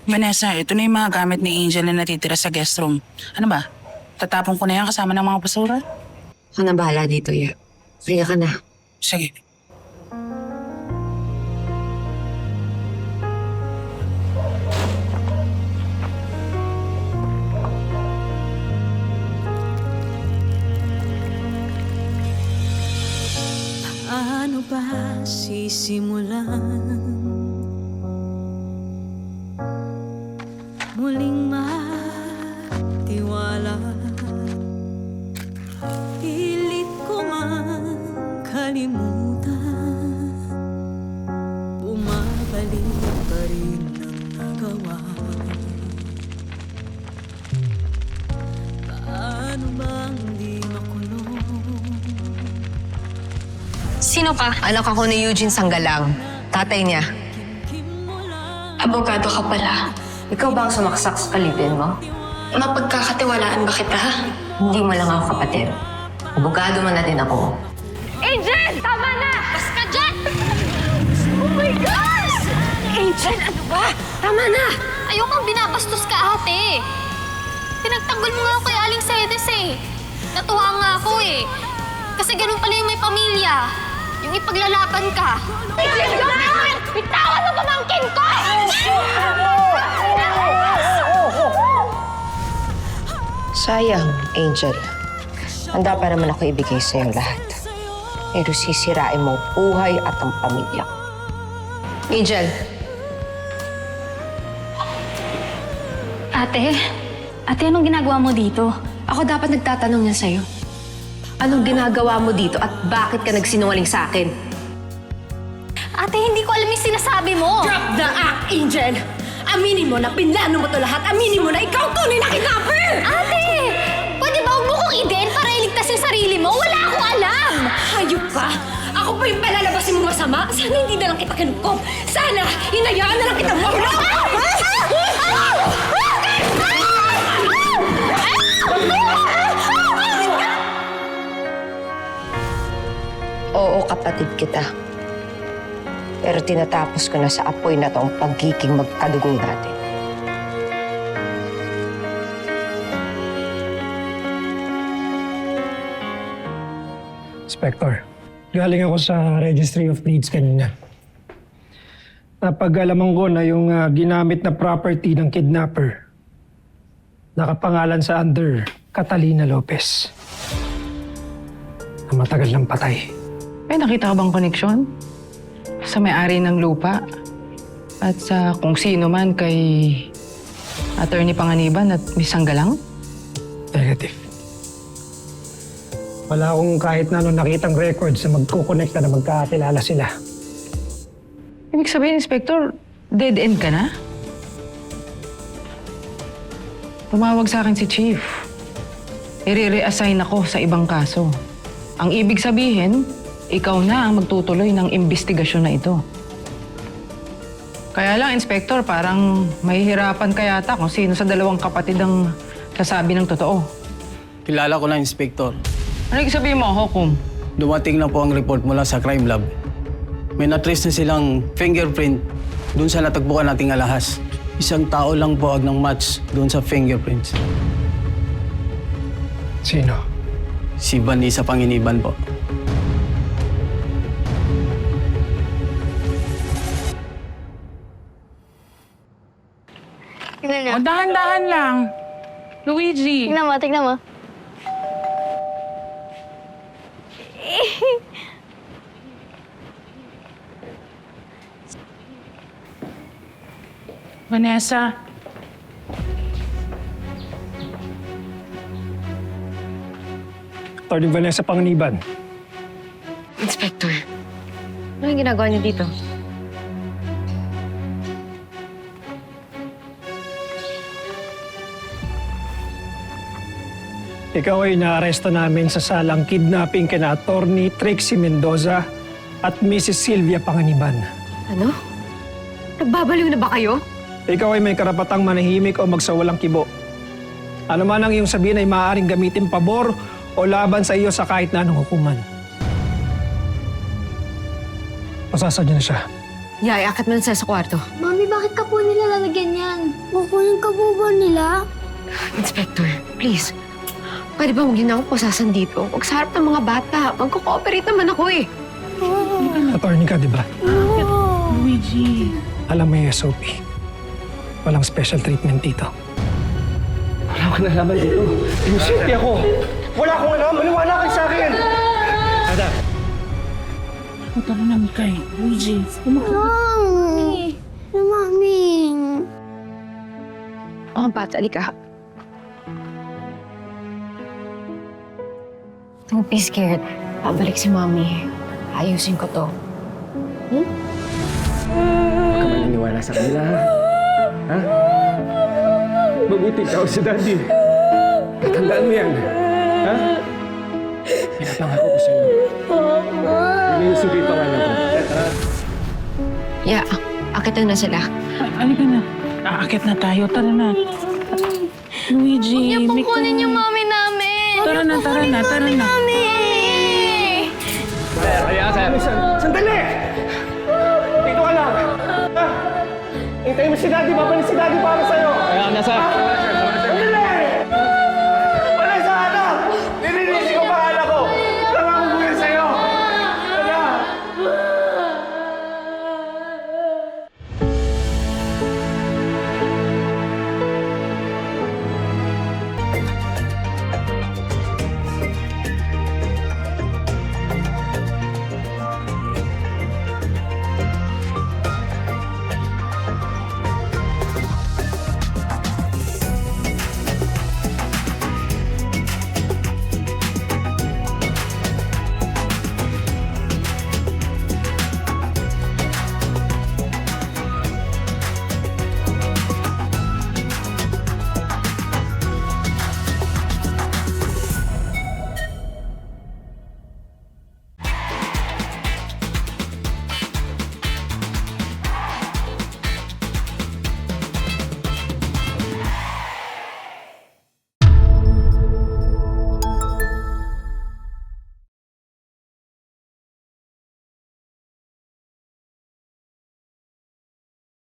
Vanessa, ito na yung mga gamit ni Angel na natitira sa guest room. Ano ba? Tatapon ko na yan kasama ng mga basura? Ako na bahala dito, ya. Kaya ka na. Sige. Paano ba sisimulan? Muling matiwala. Pilit ko man kalimutan. Bumabalik pa rin ang nagawa. Paano bang di makulong? Sino ka? Anak ako ni Eugene Sanggalang. Tatay niya. Abogado ka pala. Ikaw ba ang sumaksak sa kalibin mo? Mapagkakatiwalaan ba kita? Hindi mo lang ako kapatid. Abogado man na din ako. Angel! Tama na! Bas ka dyan! Oh my gosh! Angel, ano ba? Tama na! Ayokong binabastos ka, ate. Pinagtanggol mo nga ako kay Aling Sedes eh. Natuwa nga ako eh. Kasi ganun pala yung may pamilya. Yung ipaglalaban ka. Angel, gawin! Bitawan mo pamangkin ko! Sayang, Angel. Handa pa naman ako ibigay sa'yo lahat. Pero sisirain mo ang buhay at ang pamilya. Angel. Ate, anong ginagawa mo dito? Ako dapat nagtatanong niya sa'yo. Anong ginagawa mo dito at bakit ka nagsinungaling sa akin? Ate, hindi ko alam yung sinasabi mo. Drop the act, Angel! Aminin mo na pinlano mo to lahat. Aminin mo na ikaw tunay na kidnapper! Ate! Pwede ba huwag mo kong idein para iligtas yung sarili mo? Wala akong alam! Hayop ka! Ako pa yung palalabasin mo masama? Sana hindi na lang kita kinukom. Sana hinayaan na lang kita mahulog! Oo, kapatid kita. Pero tinatapos ko na sa apoy na to ang pagiging magkadugo natin. Inspector, galing ako sa Registry of Deeds kanina. Napag-alaman ko na yung ginamit na property ng kidnapper nakapangalan sa under Catalina Lopez na matagal ng patay. May nakita ka bang koneksyon? Sa may-ari ng lupa? At sa kung sino man kay Attorney Panganiban at Miss Sanggalang? Negative. Wala akong kahit na anong nakitang record sa magkukonekta na magkakilala sila. Ibig sabihin, Inspector, dead end ka na? Tumawag sa akin si Chief. I-reassign ako sa ibang kaso. Ang ibig sabihin, ikaw na ang magtutuloy ng investigasyon na ito. Kaya lang, Inspector, parang mahihirapan ka yata kung sino sa dalawang kapatid ang sasabi ng totoo. Kilala ko na, Inspector. Ano ibig sabihin mo, Hokum? Dumating na po ang report mula sa crime lab. May natrace na silang fingerprint doon sa natagpuan nating alahas. Isang tao lang po ang ng match doon sa fingerprints. Sino? Si Vanessa Panganiban po. Tignan niya. Dahan-dahan lang. Luigi. Tignan mo, tignan mo. Vanessa. Attorney Vanessa Panganiban. Inspector, ano yung ginagawa niyo dito? Ikaw ay naaresto namin sa salang kidnapping kina Attorney Trixie Mendoza at Mrs. Sylvia Panganiban. Ano? Nagbabaliw na ba kayo? Ikaw ay may karapatang manahimik o magsawalang kibo. Ano man ang iyong sabihin ay maaaring gamitin pabor o laban sa iyo sa kahit na anong hukuman. Pasasadya na siya. Yay, akit mo na sila sa kwarto. Mami, bakit ka po nila lalagyan yan? Kukunin ka po ba nila? Inspector, please. Pwede ba huwag niyo na akong pasasan dito? Huwag sa harap ng mga bata. Magko-cooperate naman ako eh. Attorney ka, di ba? Luigi. Alam mo yung SOP. Walang special treatment dito. Wala akong nalaman dito. Inosente ako. Wala akong alam. Maniwala kayo sa akin. Ada. Tara na, Mikay. Luigi. Mami! Mami! Oh, Pat, alika. Don't be scared. Pabalik si Mami. Ayusin ko to. Huwag ka maniniwala sa kanila, ha? Mabuti ka si Daddy. Tandaan mo yan. Ha? Pinapangako ko sa'yo. Hindi yung sugi pangalan ko. Yeah, akitan na sila. Halika na. Aakit na tayo. Tara na. Luigi, Huwag niyo kunin yung mami namin! Tara na, tara na, tara na. Mami! Sandali! Dito ka lang. Ha? Hintayin mo si Daddy. Babalik si Daddy para sa'yo. Kaya na, sir.